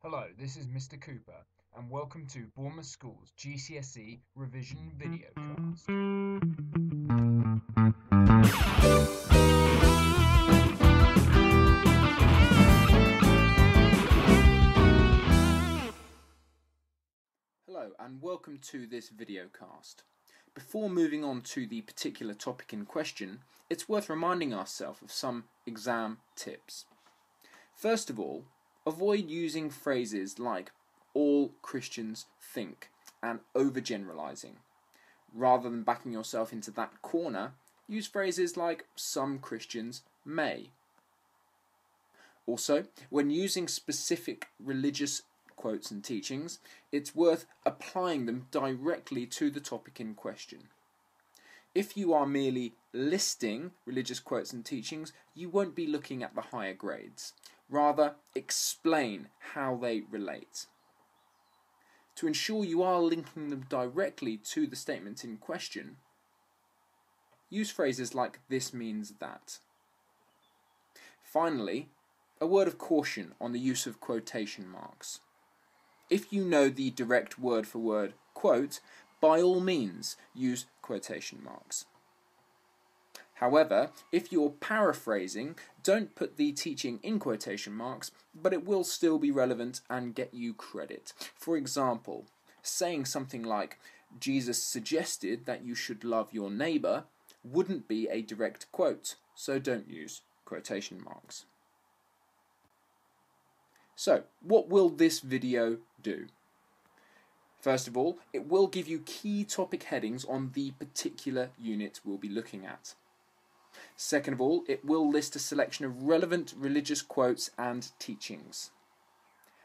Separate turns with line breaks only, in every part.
Hello, this is Mr. Cooper, and welcome to Bournemouth School's GCSE Revision Videocast.
Hello and welcome to this videocast. Before moving on to the particular topic in question, it's worth reminding ourselves of some exam tips. First of all, avoid using phrases like all Christians think and overgeneralizing. Rather than backing yourself into that corner, use phrases like some Christians may. Also, when using specific religious quotes and teachings, it's worth applying them directly to the topic in question. If you are merely listing religious quotes and teachings, you won't be looking at the higher grades. Rather, explain how they relate. To ensure you are linking them directly to the statement in question, use phrases like "this means that." Finally, a word of caution on the use of quotation marks. If you know the direct word-for-word quote, by all means use quotation marks. However, if you're paraphrasing, don't put the teaching in quotation marks, but it will still be relevant and get you credit. For example, saying something like, "Jesus suggested that you should love your neighbour," wouldn't be a direct quote, so don't use quotation marks. So, what will this video do? First of all, it will give you key topic headings on the particular unit we'll be looking at. Second of all, it will list a selection of relevant religious quotes and teachings.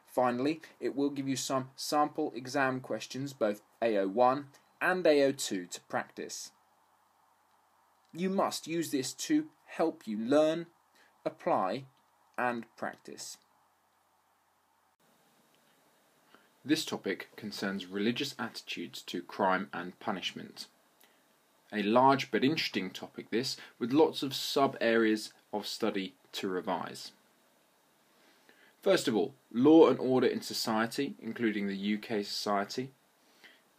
Finally, it will give you some sample exam questions, both AO1 and AO2, to practice. You must use this to help you learn, apply, and practice. This topic concerns religious attitudes to crime and punishment. A large but interesting topic this, with lots of sub-areas of study to revise. First of all, law and order in society, including the UK society.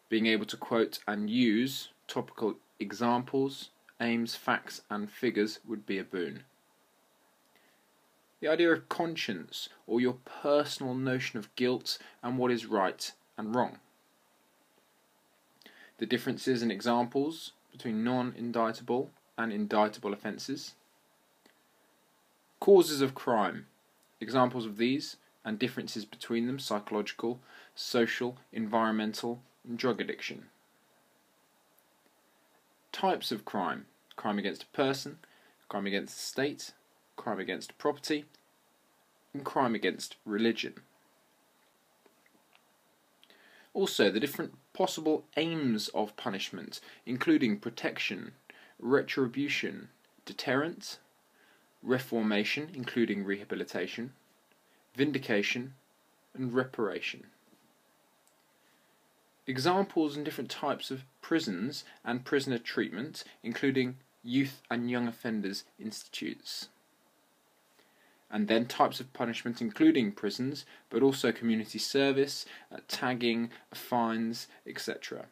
Being able to quote and use topical examples, aims, facts and figures would be a boon. The idea of conscience, or your personal notion of guilt and what is right and wrong. The differences and examples between non-indictable and indictable offences. Causes of crime, examples of these and differences between them: psychological, social, environmental and drug addiction. Types of crime: crime against a person, crime against the state, crime against property, and crime against religion. Also, the different possible aims of punishment, including protection, retribution, deterrent, reformation, including rehabilitation, vindication, and reparation. Examples and different types of prisons and prisoner treatment, including youth and young offenders institutes. And then types of punishment, including prisons, but also community service, tagging, fines, etc.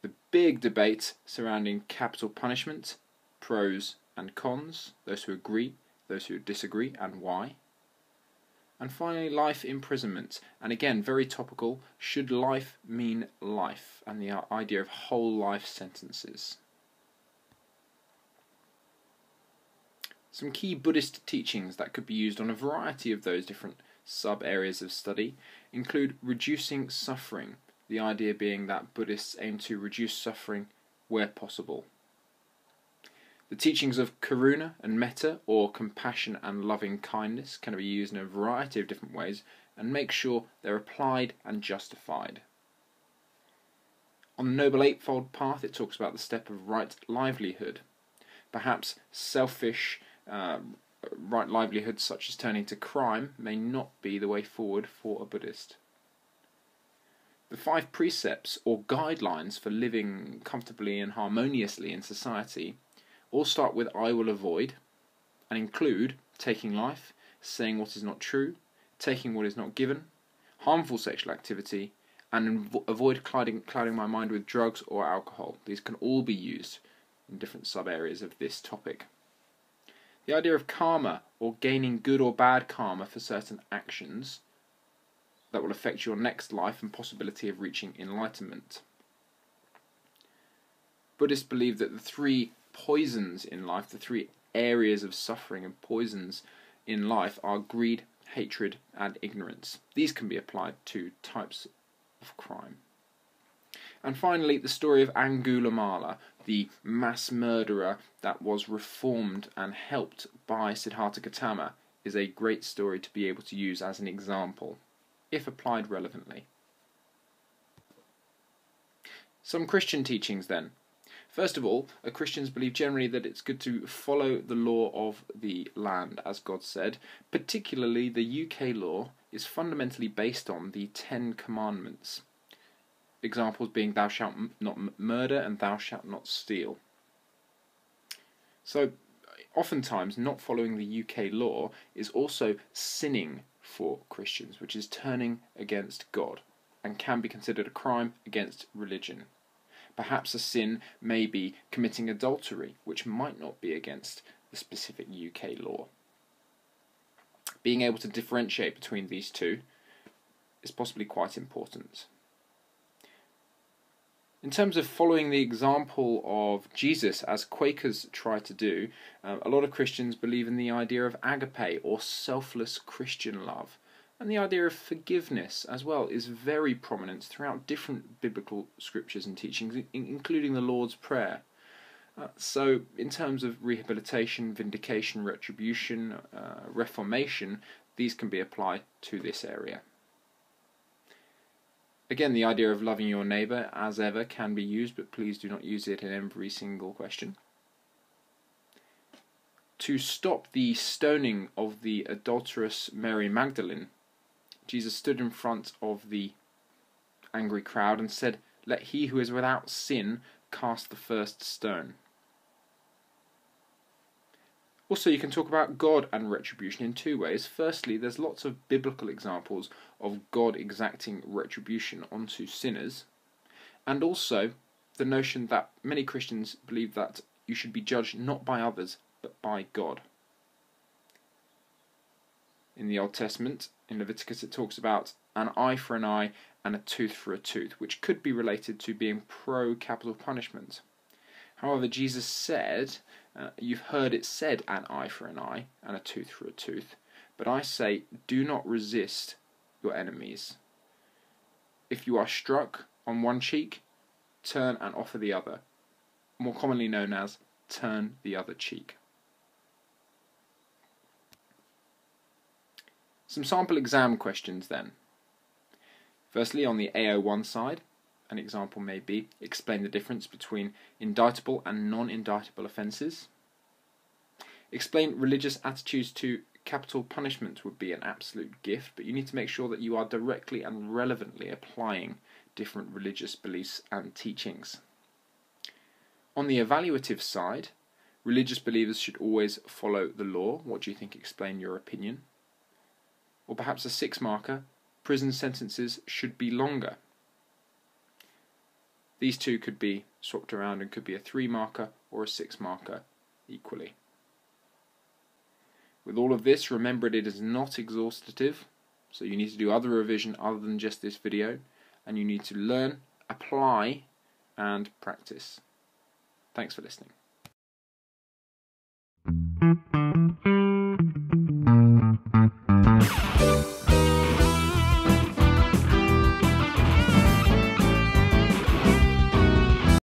The big debate surrounding capital punishment, pros and cons, those who agree, those who disagree, and why. And finally, life imprisonment, and again, very topical: should life mean life, and the idea of whole life sentences. Some key Buddhist teachings that could be used on a variety of those different sub-areas of study include reducing suffering, the idea being that Buddhists aim to reduce suffering where possible. The teachings of karuna and metta, or compassion and loving kindness, can be used in a variety of different ways and make sure they're applied and justified. On the Noble Eightfold Path, it talks about the step of right livelihood. Perhaps selfish right livelihood, such as turning to crime, may not be the way forward for a Buddhist. The 5 precepts or guidelines for living comfortably and harmoniously in society all start with "I will avoid" and include taking life, saying what is not true, taking what is not given, harmful sexual activity, and avoid clouding my mind with drugs or alcohol. These can all be used in different sub-areas of this topic. The idea of karma, or gaining good or bad karma for certain actions that will affect your next life and possibility of reaching enlightenment. Buddhists believe that the three poisons in life, the three areas of suffering and poisons in life, are greed, hatred, and ignorance. These can be applied to types of crime. And finally, the story of Angulimala, the mass murderer that was reformed and helped by Siddhartha Gautama, is a great story to be able to use as an example, if applied relevantly. Some Christian teachings then. First of all, Christians believe generally that it's good to follow the law of the land, as God said. Particularly, the UK law is fundamentally based on the 10 Commandments. Examples being thou shalt not murder and thou shalt not steal. So, oftentimes, not following the UK law is also sinning for Christians, which is turning against God, and can be considered a crime against religion. Perhaps a sin may be committing adultery, which might not be against the specific UK law. Being able to differentiate between these two is possibly quite important. In terms of following the example of Jesus, as Quakers try to do, a lot of Christians believe in the idea of agape, or selfless Christian love. And the idea of forgiveness as well is very prominent throughout different biblical scriptures and teachings, including the Lord's Prayer. So in terms of rehabilitation, vindication, retribution, reformation, these can be applied to this area. Again, the idea of loving your neighbour, as ever, can be used, but please do not use it in every single question. To stop the stoning of the adulterous Mary Magdalene, Jesus stood in front of the angry crowd and said, "Let he who is without sin cast the first stone." Also, you can talk about God and retribution in two ways. Firstly, there's lots of biblical examples of God exacting retribution onto sinners. And also, the notion that many Christians believe that you should be judged not by others, but by God. In the Old Testament, in Leviticus, it talks about an eye for an eye and a tooth for a tooth, which could be related to being pro-capital punishment. However, Jesus said, you've heard it said, an eye for an eye and a tooth for a tooth, but I say, do not resist your enemies. If you are struck on one cheek, turn and offer the other, more commonly known as turn the other cheek. Some sample exam questions then. Firstly, on the AO1 side, an example may be, explain the difference between indictable and non-indictable offences. Explain religious attitudes to capital punishment would be an absolute gift, but you need to make sure that you are directly and relevantly applying different religious beliefs and teachings. On the evaluative side, religious believers should always follow the law. What do you think? Explain your opinion. Or perhaps a 6-marker, prison sentences should be longer. These two could be swapped around and could be a 3-marker or a 6-marker equally. With all of this, remember it is not exhaustive, so you need to do other revision other than just this video, and you need to learn, apply, and practice. Thanks for listening.